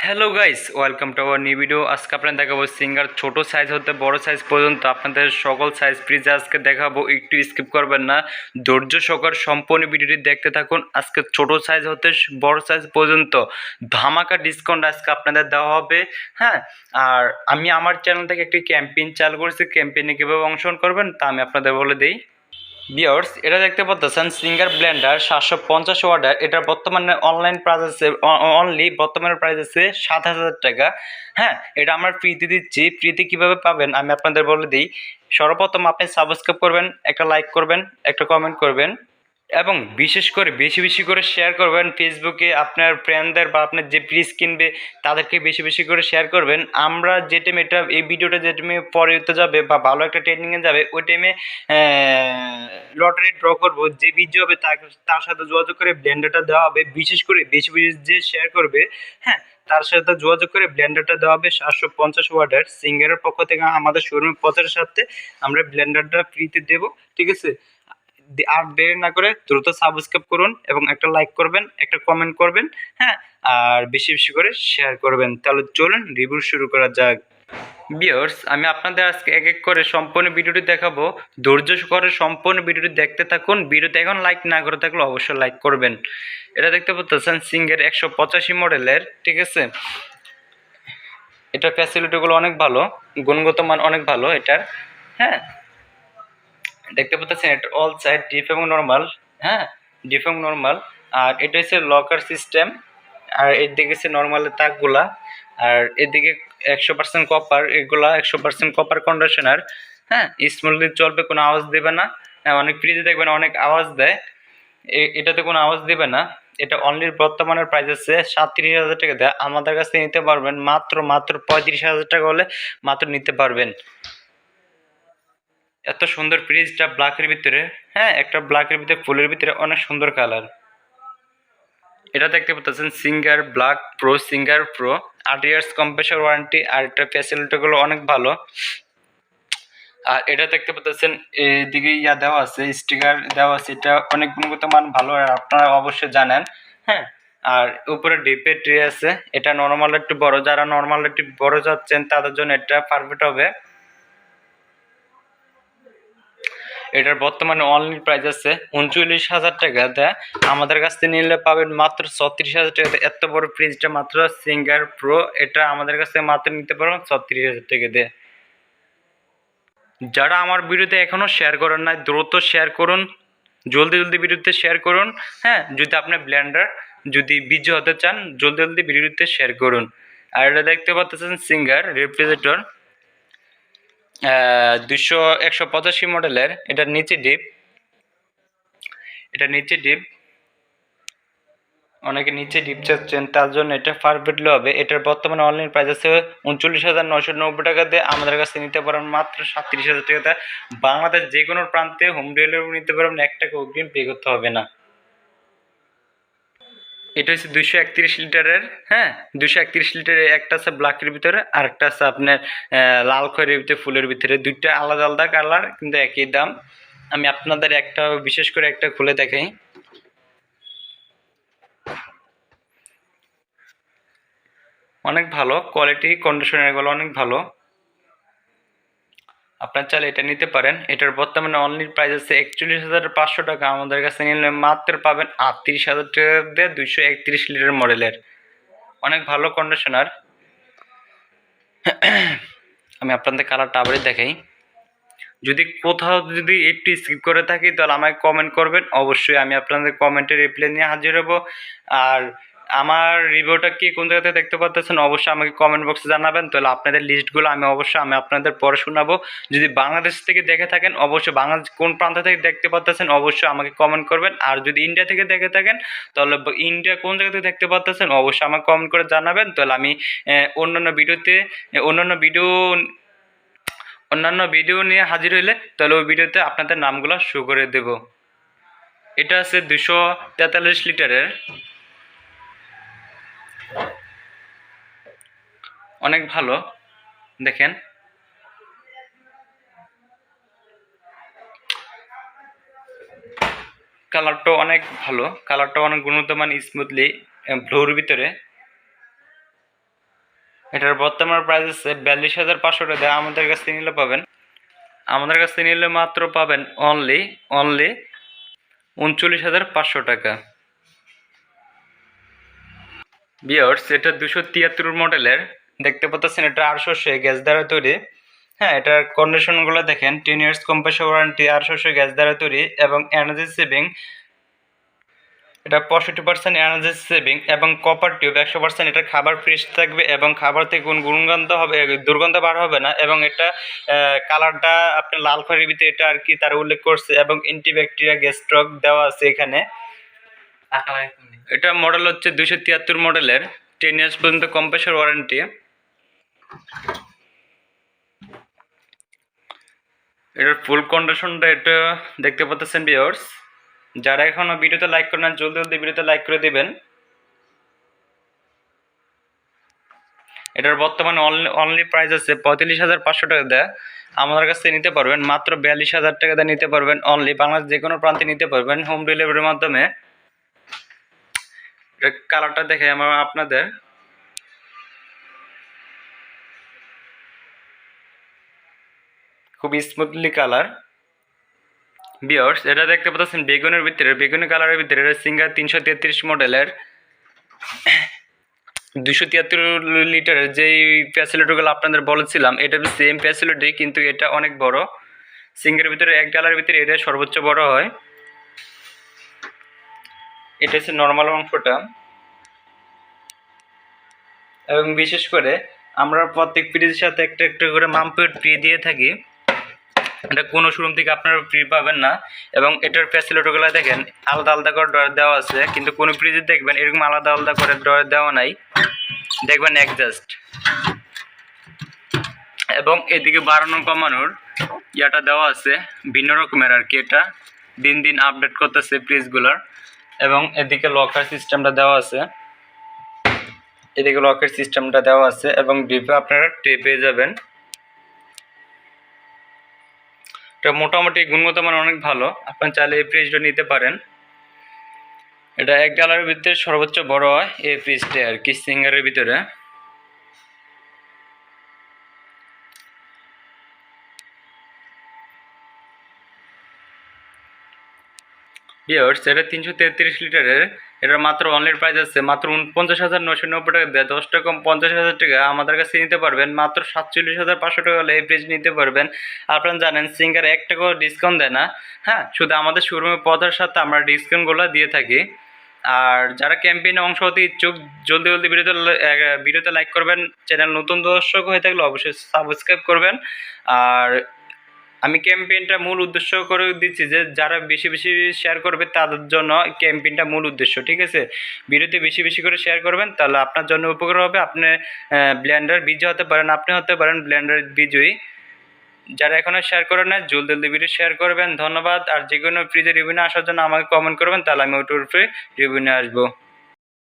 Hello guys, welcome to our new video. আজকে আপনাদের দেখাবো সিঙ্গার ছোট সাইজ হতে বড় সাইজ পর্যন্ত আপনাদের সকল সাইজ ফ্রিজে আজকে দেখাবো। একটু স্কিপ করবেন না, ধৈর্য সহকারে সম্পূর্ণ ভিডিওটি দেখতে থাকুন। আজকে ছোট সাইজ হতে বড় সাইজ পর্যন্ত ধামাকা ডিসকাউন্ট আজকে আপনাদের দেওয়া হবে। হ্যাঁ, আর আমি আমার চ্যানেল থেকে একটি ক্যাম্পেইন চালু করেছি। ক্যাম্পেইনে কীভাবে অংশগ্রহণ করবেন তা আমি আপনাদের বলে দিই। ভিউয়ার্স, এটা দেখতে পাচ্ছেন সিঙ্গার ব্লেন্ডার 750 ওয়াটের। এটার বর্তমানে অনলাইন প্রাইস আছে, অনলি বর্তমানে প্রাইস আছে 7,000 টাকা। হ্যাঁ, এটা আমরা ফ্রিতে দিচ্ছি। ফ্রিতে কিভাবে পাবেন আমি আপনাদের বলে দিই। সর্বপ্রথম আপনি সাবস্ক্রাইব করবেন, একটা লাইক করবেন, একটা কমেন্ট করবেন এবং বিশেষ করে বেশি বেশি করে শেয়ার করবেন ফেসবুকে। আপনার ফ্রেন্ডদের বা আপনার যে ফ্রিজ কিনবে তাদেরকে বেশি বেশি করে শেয়ার করবেন। আমরা যে টাইমে এই ভিডিওটা যে টাইমে পরে হতে যাবে বা ভালো একটা ট্রেন্ডিংয়ে যাবে, ওই টাইমে লটারি ড্র করবো। যে ভিডিও হবে তার সাথে যোগাযোগ করে ব্লেন্ডারটা দেওয়া হবে। বিশেষ করে বেশি বেশি যে শেয়ার করবে, হ্যাঁ, তার সাথে যোগাযোগ করে ব্লেন্ডারটা দেওয়া হবে। 750 ওয়াটের সিঙ্গারের পক্ষ থেকে আমাদের শোরুমের প্রচারের সাথে আমরা ব্লেন্ডারটা ফ্রিতে দেবো। ঠিক আছে, আর দেরি না করে দ্রুত সাবস্ক্রাইব করুন এবং একটা লাইক করবেন, একটা কমেন্ট করবেন। হ্যাঁ, আর বেশি বেশি করে শেয়ার করবেন। তাহলে চলুন রিভিউ শুরু করা যাক। ভিউয়ার্স, আমি আপনাদের আজকে এক এক করে সম্পূর্ণ ভিডিওটি দেখাবো। ধৈর্য সহকারে সম্পূর্ণ ভিডিওটি দেখতে থাকুন। ভিডিওতে এখন লাইক না করে থাকলে অবশ্যই লাইক করবেন। এটা দেখতে পাচ্ছেন সিঙ্গার 185 মডেলের। ঠিক আছে, এটার ফ্যাসিলিটিগুলো অনেক ভালো, গুণগত মান অনেক ভালো এটার। হ্যাঁ, দেখতে পাচ্ছেন এটা অল সাইড ডিপ এবং নর্মাল। হ্যাঁ, ডিপ এবং নর্মাল। আর এটা হচ্ছে লকার সিস্টেম। আর এদিকে হচ্ছে নর্মালের তাকগুলা। আর এদিকে 100% কপার, এগুলা 100% কপার কন্ডিশনার। হ্যাঁ, স্মুথলি চলবে, কোনো আওয়াজ দেবে না। হ্যাঁ, অনেক ফ্রিজে দেখবেন অনেক আওয়াজ দেয়, এটাতে কোনো আওয়াজ দেবে না। এটা অনলি বর্তমানের প্রাইস আছে 37,000 টাকা দেয়। আমাদের কাছ থেকে নিতে পারবেন মাত্র 35,000 টাকা হলে মাত্র নিতে পারবেন। এত সুন্দর ফ্রিজটা ব্ল্যাকের ভিতরে। হ্যাঁ, একটা ব্ল্যাকের ভিতরে ফুলের ভিতরে অনেক সুন্দর কালার। এটা দেখতে পাচ্ছেন singer black pro, singer pro 8 years compressor warranty. আর এটা ফ্যাসিলিটিগুলো অনেক ভালো। আর এটা দেখতে পাচ্ছেন এদিকে দেওয়া আছে, স্টিকার দেওয়া আছে। এটা অনেক গুণগত মান ভালো, আর আপনারা অবশ্যই জানেন। হ্যাঁ, আর উপরে ডিপে ট্রে আছে। এটা নর্মাল একটু বড়, যারা নর্মাল একটু বড় যাচ্ছেন তাদের জন্য এটা পারফেক্ট হবে। এটার বর্তমানে অনলাইন প্রাইস আছে 39,000 টাকা দেয়। আমাদের কাছ থেকে নিলে পাবেন মাত্র 36,000 টাকা। এত বড় ফ্রিজটা মাত্র সিঙ্গার প্রো, এটা আমাদের কাছ থেকে মাত্র নিতে পারবেন 36,000 টাকা দিয়ে। যারা আমার ভিডিওতে এখনও শেয়ার করেন নাই, দ্রুত শেয়ার করুন, জলদি জলদি ভিডিওতে শেয়ার করুন। হ্যাঁ, যদি আপনি ব্লেন্ডার যদি বিজয় হতে চান, জলদি জলদি ভিডিওতে শেয়ার করুন। আর এটা দেখতে পাচ্ছেন সিঙ্গার রেফ্রিজারেটর 185 মডেলের। এটার নিচে ডিপ, এটা নিচে ডিপ, অনেকে নিচে ডিপ চাচ্ছেন তার জন্য এটা পারফেক্টলি হবে। এটার বর্তমানে অনলাইন প্রাইস আছে 39,990 টাকা দিয়ে। আমাদের কাছে নিতে পারেন মাত্র 37,000 টাকাতে। বাংলাদেশ যে কোনো প্রান্তে হোম ডেলিভারি নিতে পারবেন, 1 টাকা অগ্রিম পে করতে হবে না। এটা হচ্ছে 231 লিটারের। হ্যাঁ, 231 লিটারের একটা আছে ব্ল্যাকের ভিতরে, আর একটা আছে আপনার লাল খয়ের ভিতরে, ফুলের ভিতরে। দুইটা আলাদা আলাদা কালার, কিন্তু একই দাম। আমি আপনাদের একটা বিশেষ করে একটা খুলে দেখাই। অনেক ভালো কোয়ালিটি, কন্ডিশনার এগুলো অনেক ভালো। আপনার চাইলে এটা নিতে পারেন। এটার বর্তমানে অনলি প্রাইস আছে 41,500 টাকা। আমাদের কাছে নিলে মাত্র পাবেন 38,000 টাকা দিয়ে 231 লিটার মডেলের। অনেক ভালো কন্ডিশনার। আমি আপনাদের কালারটা আবারই দেখাই। যদি কোথাও যদি একটু স্কিপ করে থাকি তাহলে আমাকে কমেন্ট করবেন, অবশ্যই আমি আপনাদের কমেন্টে রিপ্লাই নিয়ে হাজির হব। আর আমার রিভিউটা কি কোন জায়গাতে দেখতে পাচ্ছেন অবশ্যই আমাকে কমেন্ট বক্সে জানাবেন, তাহলে আপনাদের লিস্টগুলো আমি আপনাদের পরে শোনাবো। যদি বাংলাদেশ থেকে দেখে থাকেন, অবশ্যই বাংলাদেশ কোন প্রান্ত থেকে দেখতে পাচ্ছেন অবশ্যই আমাকে কমেন্ট করবেন। আর যদি ইন্ডিয়া থেকে দেখে থাকেন তাহলে ইন্ডিয়া কোন জায়গা থেকে দেখতে পাচ্ছেন অবশ্যই আমাকে কমেন্ট করে জানাবেন। তাহলে আমি অন্যান্য ভিডিওতে অন্যান্য ভিডিও নিয়ে হাজির হইলে তাহলে ওই ভিডিওতে আপনাদের নামগুলো শো করে দেব। এটা আছে 243 লিটারের, অনেক ভালো। দেখেন কালারটাও অনেক ভালো, কালারটাও অনেক গুণগত মান, স্মুথলি ব্লুর ভিতরে। এটার বর্তমান প্রাইস আছে 42,500 টাকা। আমাদের কাছ থেকে নিলে পাবেন, আমাদের কাছ থেকে নিলে মাত্র পাবেন অনলি 39,500 টাকা। ভিউয়ার্স, এটা 273 মডেলের, দেখতে পাচ্ছেন এটা 800 গ্যাস দ্বারা তৈরি। হ্যাঁ, এটার কন্ডিশনগুলো দেখেন, 10 ইয়ার্স কম্প্রেসর ওয়ারেন্টি, 800 গ্যাস দ্বারা তৈরি এবং এনার্জি সেভিং। এটা 65% এনার্জি সেভিং এবং কপার টিউব 100%। এটা খাবার ফ্রেশ থাকবে এবং খাবার থেকে কোনো দুর্গন্ধ বার হবে না। এবং এটা কালারটা আপনার লাল খয়েরির ভিতরে এটা আর কি তার উল্লেখ করছে এবং অ্যান্টিব্যাকটেরিয়া গ্যাস স্ট্রোক দেওয়া আছে এখানে। এটা মডেল হচ্ছে 273 মডেলের, 10 ইয়ার্স পর্যন্ত কম্প্রেসর ওয়ারেন্টি। এটার ফুল কন্ডিশনটা এটা দেখতে পাচ্ছেন ভিউয়ার্স। যারা এখনো ভিডিওতে লাইক করেন না, জলদি জলদি ভিডিওতে লাইক করে দিবেন। এটার বর্তমানে অনলি প্রাইস আছে 45,500 টাকা দেয়। আমাদের কাছ থেকে নিতে পারবেন মাত্র 42,000 টাকা দিয়ে নিতে পারবেন অনলি। বাংলাদেশ যে কোনো প্রান্তে নিতে পারবেন হোম ডেলিভারির মাধ্যমে। কালারটা দেখে আমার আপনাদের, খুব স্মুথলি কালার। ভিউয়ার্স, এটা দেখতে পাচ্ছেন বেগুনের ভিতরে, বেগুনি কালারের ভিতরে। এটা সিঙ্গার 333 মডেলের 273 লিটারের যেই ফ্যাসিলিটিগুলো আপনাদের বলেছিলাম, এটা সেম ফ্যাসিলিটি, কিন্তু এটা অনেক বড়। সিঙ্গের ভিতরে 1 ডালার ভিতরে এটা সর্বোচ্চ বড় হয়। এটা হচ্ছে নর্মাল অংশটা। এবং বিশেষ করে আমরা প্রত্যেক ফ্রিজের সাথে একটা একটা করে মামপেট ফ্রি দিয়ে থাকি। এটা কোনো শোরুম থেকে আপনারা ফ্রি পাবেন না। এবং এটার ফ্যাসিলিটিগুলো দেখেন, আলাদা আলাদা করে ড্রয়ার দেওয়া আছে, কিন্তু কোনো ফ্রিজে দেখবেন এরকম আলাদা আলাদা করে ড্রয়ার দেওয়া নাই, দেখবেন অ্যাডজাস্ট। এবং এদিকে বাড়ানো কমানোর ইয়াটা দেওয়া আছে ভিন্ন রকমের আর কি। এটা দিন দিন আপডেট করতেছে ফ্রিজগুলোর। এবং এদিকে লকার সিস্টেমটা দেওয়া আছে, এদিকে লকের সিস্টেমটা দেওয়া আছে এবং ডিপে আপনারা ট্রে পেয়ে যাবেন। এটা মোটামুটি গুণগত মান অনেক ভালো, আপনারা চাইলে এই ফ্রিজটা নিতে পারেন। এটা 1 ডালারের ভিতরে সর্বোচ্চ বড় হয় এই ফ্রিজটা আর কি, সিঙ্গারের ভিতরে। ভিউয়ার্স, এটা 333 লিটারের। এটার মাত্র অনলাইন প্রাইস আছে মাত্র 49,990 টাকা দেয়। 10 টাকা কম 50,000 টাকা আমাদের কাছে নিতে পারবেন মাত্র 47,500 টাকা হলে এই ফ্রিজ নিতে পারবেন। আপনারা জানেন সিঙ্গার 1 টাকাও ডিসকাউন্ট দেয় না। হ্যাঁ, শুধু আমাদের শোরুমে পদার সাথে আমরা ডিসকাউন্টগুলো দিয়ে থাকি। আর যারা ক্যাম্পেইনে অংশ হতে ইচ্ছুক, জলদি জলদি ভিডিওতে লাইক করবেন। চ্যানেল নতুন দর্শক হয়ে থাকলে অবশ্যই সাবস্ক্রাইব করবেন। আর আমি ক্যাম্পেইনটা মূল উদ্দেশ্য করে দিচ্ছি যে যারা বেশি বেশি শেয়ার করবে তাদের জন্য ক্যাম্পেইনটা মূল উদ্দেশ্য, ঠিক আছে। ভিডিওতে বেশি বেশি করে শেয়ার করবেন, তাহলে আপনার জন্য উপকার হবে। আপনি ব্লেন্ডার বিজয়ী হতে পারেন, আপনি হতে পারেন ব্লেন্ডার বিজয়ী। যারা এখনও শেয়ার করেন না, জলদি জলদি ভিডিও শেয়ার করবেন। ধন্যবাদ। আর যে কোনো ফ্রিজের রিভিউ নিয়ে আসার জন্য আমাকে কমেন্ট করবেন, তাহলে আমি ওটার উপরে রিভিউ নিয়ে আসবো।